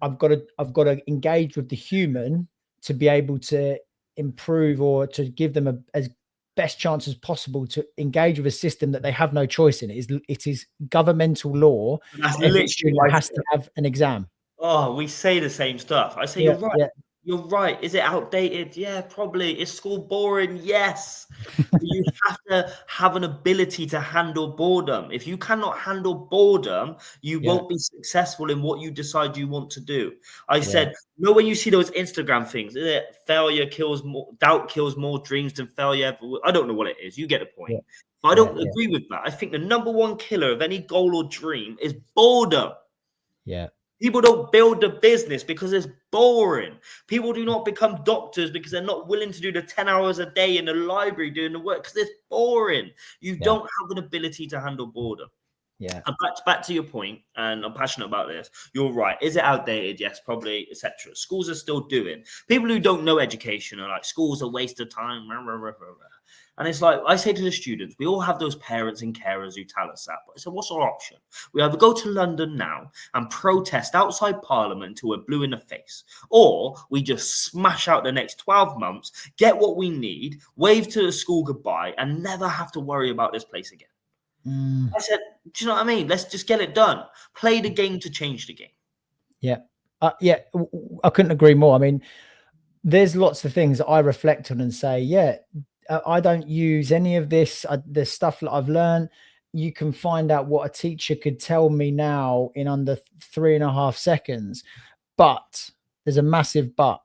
Speaker 1: I've got to engage with the human to be able to improve or to give them as best chance as possible to engage with a system that they have no choice in. It is governmental law.
Speaker 2: That's
Speaker 1: Every
Speaker 2: literally
Speaker 1: student
Speaker 2: my
Speaker 1: has to have an exam.
Speaker 2: Oh, we say the same stuff. I say,
Speaker 1: Yeah,
Speaker 2: you're right.
Speaker 1: yeah,
Speaker 2: You're right. Is it outdated? Yeah, probably. Is school boring? Yes. But you have to have an ability to handle boredom. If you cannot handle boredom, you
Speaker 1: yeah,
Speaker 2: won't be successful in what you decide you want to do. I
Speaker 1: yeah,
Speaker 2: said, when you see those Instagram things, is it failure kills more, doubt kills more dreams than failure ever will? I don't know what it is. You get the point.
Speaker 1: yeah,
Speaker 2: But I
Speaker 1: yeah,
Speaker 2: don't agree with that. I think the number one killer of any goal or dream is boredom.
Speaker 1: yeah,
Speaker 2: People don't build a business because it's boring. People do not become doctors because they're not willing to do the 10 hours a day in the library doing the work because it's boring. You
Speaker 1: yeah,
Speaker 2: don't have an ability to handle boredom.
Speaker 1: yeah.
Speaker 2: And back to your point, and I'm passionate about this. You're right. Is it outdated? Yes, probably, etc. Schools are still doing. People who don't know education are like, schools are a waste of time. Rah, rah, rah, rah, rah. And it's like, I say to the students, we all have those parents and carers who tell us that. But so what's our option? We either go to London now and protest outside Parliament until we're blue in the face, or we just smash out the next 12 months, get what we need, wave to the school goodbye, and never have to worry about this place again.
Speaker 1: Mm.
Speaker 2: I said, do you know what I mean? Let's just get it done. Play the game to change the game.
Speaker 1: Yeah. Yeah. I couldn't agree more. I mean, there's lots of things that I reflect on and say, yeah, I don't use any of this. The stuff that I've learned, you can find out what a teacher could tell me now in under 3.5 seconds. But there's a massive but.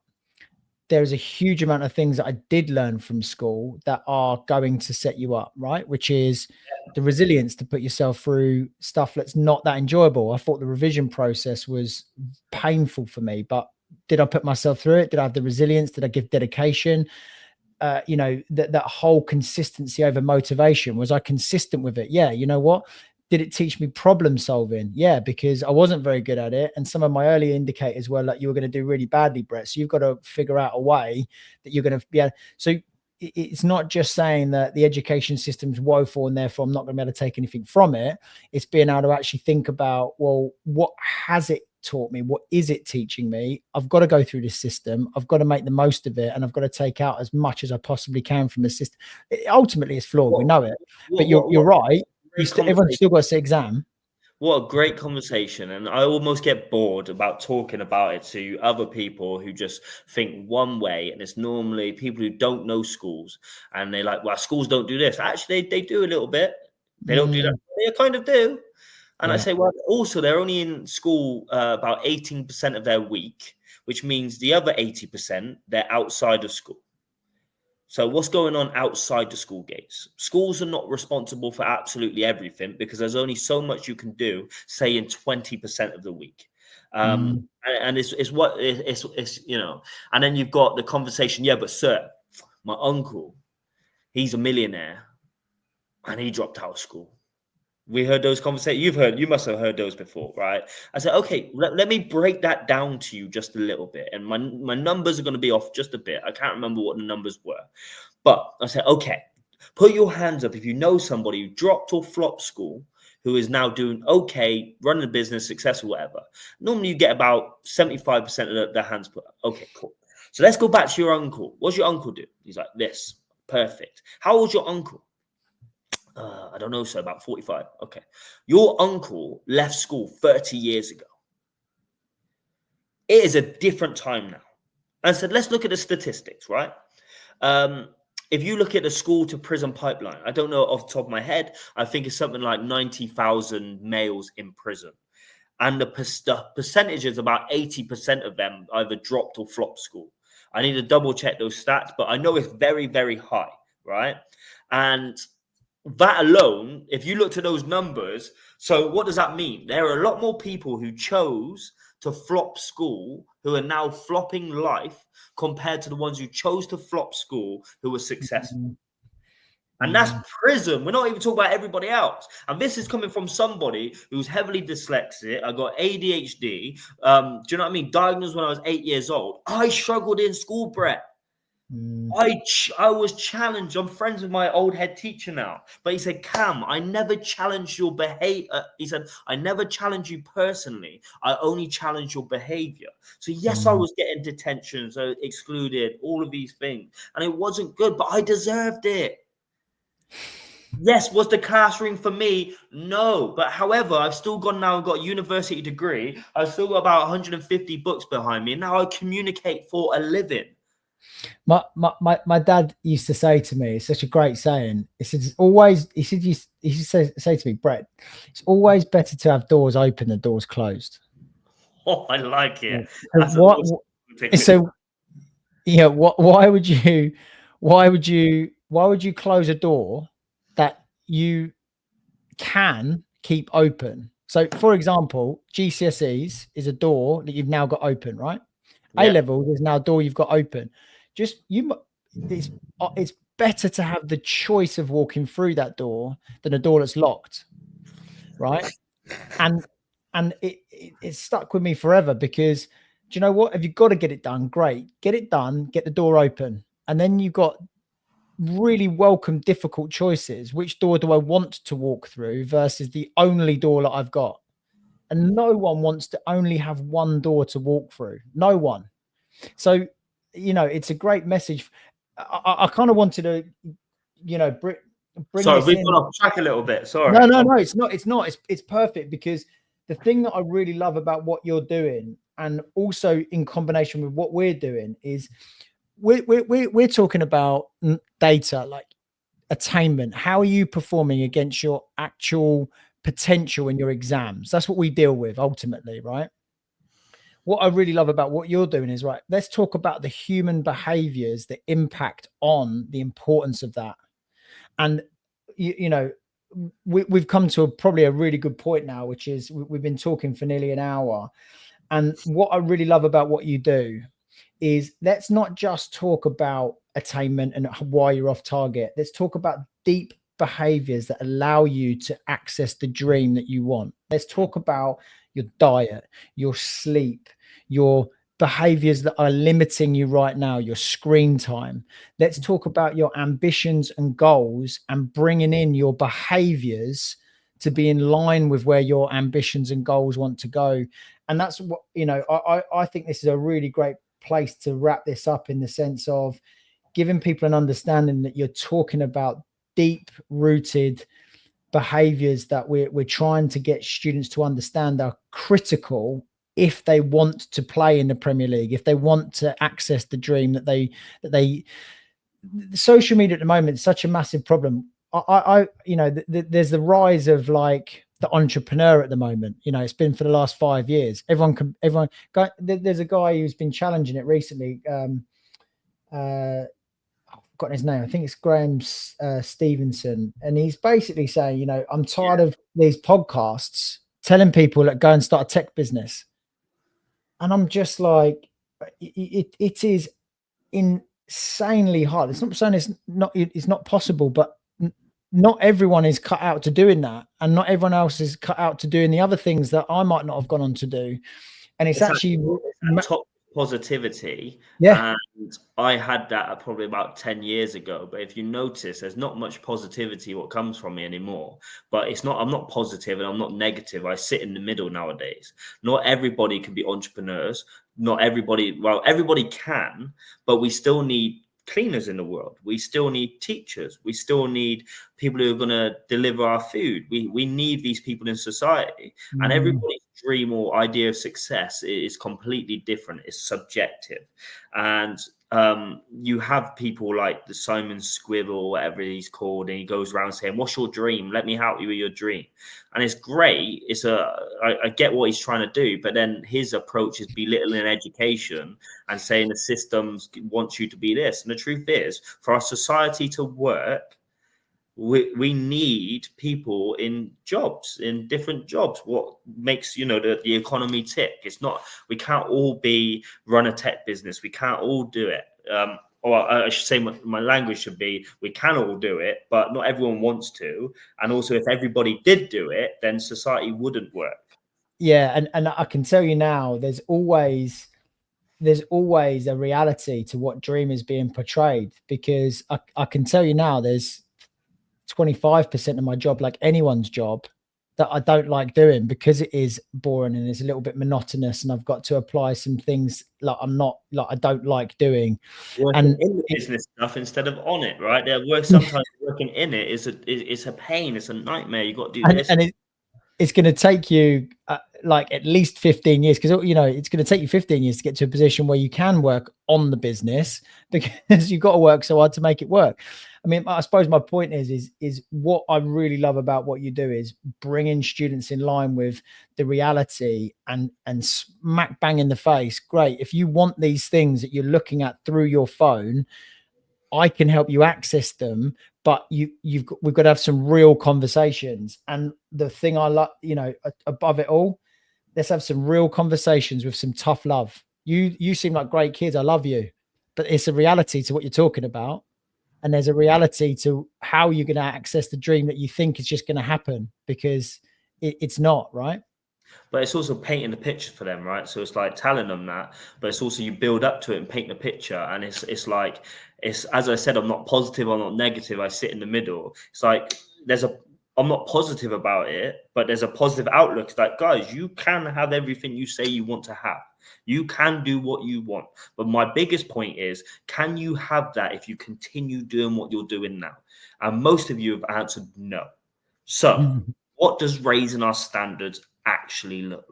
Speaker 1: There's a huge amount of things that I did learn from school that are going to set you up, right? Which is the resilience to put yourself through stuff that's not that enjoyable. I thought the revision process was painful for me, but did I put myself through it? Did I have the resilience? Did I give dedication? You know, that whole consistency over motivation. Was I consistent with it? Yeah. You know what? Did it teach me problem solving? Yeah, because I wasn't very good at it. And some of my early indicators were like, you were going to do really badly, Brett. So you've got to figure out a way that you're going to be able. So it's not just saying that the education system's woeful and therefore I'm not going to be able to take anything from it. It's being able to actually think about, well, what has it taught me? What is it teaching me? I've got to go through this system. I've got to make the most of it, and I've got to take out as much as I possibly can from the system. Ultimately, it's flawed. We know it, but you're right. Everyone's still got to say exam.
Speaker 2: What a great conversation. And I almost get bored about talking about it to other people who just think one way. And it's normally people who don't know schools. And they're like, well, schools don't do this. Actually, they do a little bit. They don't do that. They kind of do. And I say, well, also, they're only in school about 18% of their week, which means the other 80%, they're outside of school. So what's going on outside the school gates? Schools are not responsible for absolutely everything because there's only so much you can do, say in 20% of the week. And it's what it's, you know, and then you've got the conversation. Yeah, but sir, my uncle, He's a millionaire and he dropped out of school. We heard those conversations. You must have heard those before, right? I said, okay, let me break that down to you just a little bit. And my numbers are going to be off just a bit. I can't remember what the numbers were. But I said, okay, put your hands up if you know somebody who dropped or flopped school who is now doing okay, running a business, successful, whatever. Normally you get about 75% of their hands put up. Okay, cool. So let's go back to your uncle. What's your uncle do? He's like, this. Perfect. How old's your uncle? I don't know, so about 45. Okay. Your uncle left school 30 years ago. It is a different time now. And so let's look at the statistics, right? If you look at the school to prison pipeline, I don't know off the top of my head, I think it's something like 90,000 males in prison. And the percentage is about 80% of them either dropped or flopped school. I need to double check those stats, but I know it's very, very high, right? And that alone, if you look to those numbers, so what does that mean? There are a lot more people who chose to flop school who are now flopping life compared to the ones who chose to flop school who were successful. And that's prison. We're not even talking about everybody else. And this is coming from somebody who's heavily dyslexic. I got ADHD. Do you know what I mean? Diagnosed when I was 8 years old. I struggled in school, Brett. I was challenged. I'm friends with my old head teacher now. But he said, Cam, I never challenged your behavior. He said, I never challenged you personally. I only challenged your behavior. So yes, I was getting detention, so excluded, all of these things. And it wasn't good, but I deserved it. Yes, was the classroom for me? No. But however, I've still gone now and got a university degree. I've still got about 150 books behind me. And now I communicate for a living.
Speaker 1: My dad used to say to me, it's such a great saying. He said, it's always, he used to say to me, Brett, it's always better to have doors open than doors closed.
Speaker 2: Oh, I like it.
Speaker 1: That's so, yeah, why would you close a door that you can keep open? So for example, GCSEs is a door that you've now got open, right? A level is now a door you've got open. It's better to have the choice of walking through that door than a door that's locked, right? And it stuck with me forever because do you know what? If you've got to get it done, great, get it done, get the door open, and then you've got really welcome difficult choices. Which door do I want to walk through versus the only door that I've got? And no one wants to only have one door to walk through. No one. So, it's a great message. I kind of wanted to, bring
Speaker 2: Sorry,
Speaker 1: this
Speaker 2: we've
Speaker 1: in.
Speaker 2: gone off track a little bit. Sorry.
Speaker 1: No, it's not. It's perfect because the thing that I really love about what you're doing, and also in combination with what we're doing, is we're talking about data, like attainment. How are you performing against your actual potential in your exams? That's what we deal with ultimately, right? What I really love about what you're doing is, right, let's talk about the human behaviors that impact on the importance of that. And, we've come to probably a really good point now, which is we've been talking for nearly an hour. And what I really love about what you do is let's not just talk about attainment and why you're off target. Let's talk about deep behaviors that allow you to access the dream that you want. Let's talk about your diet, your sleep, your behaviors that are limiting you right now, your screen time. Let's talk about your ambitions and goals and bringing in your behaviors to be in line with where your ambitions and goals want to go. And that's what, I think this is a really great place to wrap this up, in the sense of giving people an understanding that you're talking about deep rooted behaviors that we're trying to get students to understand are critical if they want to play in the Premier League, if they want to access the dream that they social media at the moment is such a massive problem. There's the rise of like the entrepreneur at the moment. It's been for the last 5 years. There's a guy who's been challenging it recently. I've forgotten his name. I think it's Graham Stevenson. And he's basically saying, I'm tired of these podcasts telling people that go and start a tech business. And I'm just like, it is insanely hard. It's not saying it's not possible, but not everyone is cut out to doing that, and not everyone else is cut out to doing the other things that I might not have gone on to do. And it's
Speaker 2: It's
Speaker 1: actually,
Speaker 2: that top positivity,
Speaker 1: yeah,
Speaker 2: and I had that probably about 10 years ago. But if you notice, there's not much positivity what comes from me anymore. But it's not, I'm not positive and I'm not negative. I sit in the middle nowadays. Not everybody can be entrepreneurs. Not everybody, well, everybody can, but we still need cleaners in the world. We still need teachers. We still need people who are going to deliver our food. We need these people in society, and everybody's dream or idea of success is completely different. It's subjective, and you have people like the Simon Squibble, or whatever he's called, and he goes around saying, "What's your dream? Let me help you with your dream." And it's great. I get what he's trying to do, but then his approach is belittling education and saying the systems want you to be this. And the truth is, for our society to work, we need people in jobs, in different jobs. What makes the economy tick? It's not, we can't all run a tech business. We can't all do it. Or I should say, my language should be, we can all do it, but not everyone wants to. And also, if everybody did do it, then society wouldn't work.
Speaker 1: yeah, and I can tell you now, there's always a reality to what dream is being portrayed, because I can tell you now, there's 25% of my job, like anyone's job, that I don't like doing, because it is boring and it's a little bit monotonous, and I've got to apply some things like I don't like doing.
Speaker 2: Working
Speaker 1: And
Speaker 2: in the business stuff instead of on it, right? Sometimes working in it is a pain. It's a nightmare. You got to do
Speaker 1: and,
Speaker 2: this.
Speaker 1: and it's going to take you like at least 15 years, because it's going to take you 15 years to get to a position where you can work on the business, because you've got to work so hard to make it work. I mean, I suppose my point is what I really love about what you do is bringing students in line with the reality, and smack bang in the face. Great, if you want these things that you're looking at through your phone, I can help you access them, but we've got to have some real conversations. And the thing I like, above it all, let's have some real conversations with some tough love. You seem like great kids. I love you, but it's a reality to what you're talking about, and there's a reality to how you're going to access the dream that you think is just going to happen, because it's not, right?
Speaker 2: But it's also painting the picture for them, right? So it's like telling them that, but it's also you build up to it and paint the picture. And it's like, it's, as I said, I'm not positive, I'm not negative. I sit in the middle. It's like I'm not positive about it, but there's a positive outlook. It's like, guys, you can have everything you say you want to have. You can do what you want. But my biggest point is, can you have that if you continue doing what you're doing now? And most of you have answered no. So what does raising our standards actually look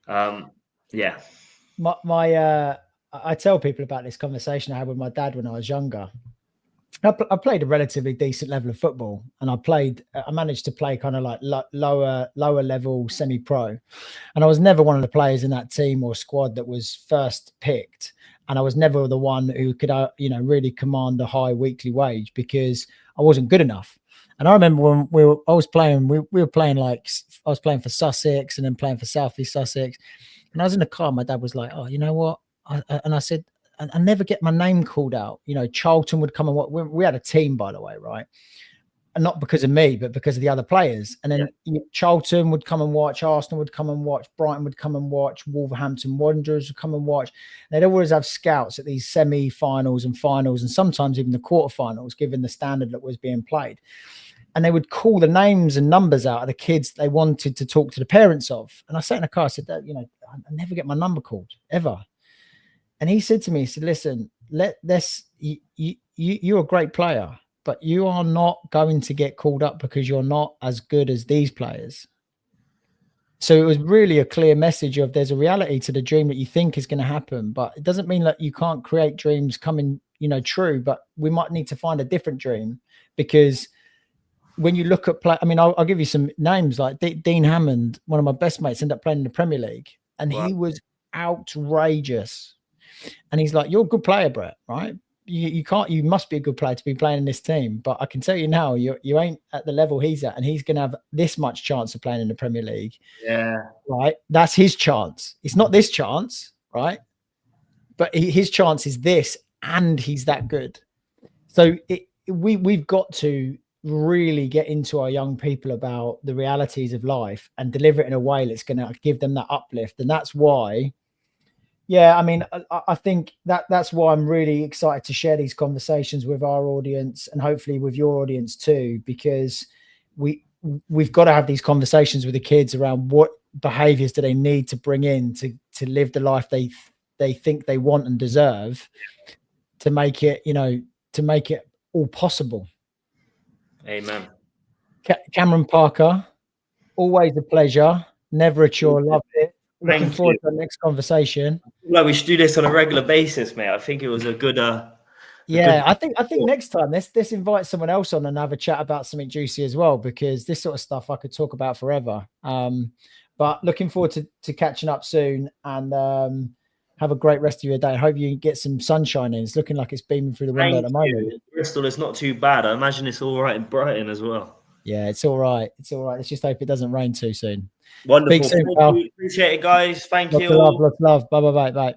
Speaker 2: like? Yeah.
Speaker 1: I tell people about this conversation I had with my dad when I was younger. I played a relatively decent level of football, and I managed to play kind of like lower level semi-pro, and I was never one of the players in that team or squad that was first picked, and I was never the one who could really command a high weekly wage, because I wasn't good enough. And I remember when I was playing, we were playing, like I was playing for Sussex and then playing for South East Sussex, and I was in the car. My dad was like, "Oh, you know what?" And I said, I never get my name called out. Charlton would come and watch. We had a team, by the way, right? And not because of me, but because of the other players. And then Charlton would come and watch, Arsenal would come and watch, Brighton would come and watch, Wolverhampton Wanderers would come and watch. They'd always have scouts at these semi-finals and finals, and sometimes even the quarterfinals, given the standard that was being played. And they would call the names and numbers out of the kids they wanted to talk to the parents of. And I sat in a car, I said, Dad, I never get my number called, ever. And he said to me, he said, listen, you're a great player, but you are not going to get called up because you're not as good as these players. So it was really a clear message of, there's a reality to the dream that you think is going to happen, but it doesn't mean that you can't create dreams coming, true, but we might need to find a different dream. Because when you look at I'll give you some names, like Dean Hammond, one of my best mates, ended up playing in the Premier League, and he was outrageous. And he's like, "You're a good player, Brett, right? You must be a good player to be playing in this team. But I can tell you now, you ain't at the level he's at, and he's going to have this much chance of playing in the Premier League."
Speaker 2: Yeah.
Speaker 1: Right. That's his chance. It's not this chance, right? but his chance is this, and he's that good. So we've got to really get into our young people about the realities of life and deliver it in a way that's going to give them that uplift. And that's why, yeah, I mean, I think that's why I'm really excited to share these conversations with our audience and hopefully with your audience too, because we've got to have these conversations with the kids around what behaviors do they need to bring in to live the life they think they want and deserve, to make it, to make it all possible.
Speaker 2: Amen.
Speaker 1: Cameron Parker, always a pleasure. Never a chore. Loved it. Looking forward to the next conversation.
Speaker 2: Like, we should do this on a regular basis, mate. I think it was a good.
Speaker 1: Yeah, I think next time let's invite someone else on and have a chat about something juicy as well, because this sort of stuff I could talk about forever. But looking forward to catching up soon, and have a great rest of your day. I hope you get some sunshine in. It's looking like it's beaming through the window at the moment.
Speaker 2: Bristol is not too bad. I imagine it's all right in Brighton as well.
Speaker 1: Yeah, it's all right. It's all right. Let's just hope it doesn't rain too soon.
Speaker 2: Wonderful.
Speaker 1: Speak soon, pal.
Speaker 2: Appreciate it, guys. Thank you.
Speaker 1: Lots of love. Bye.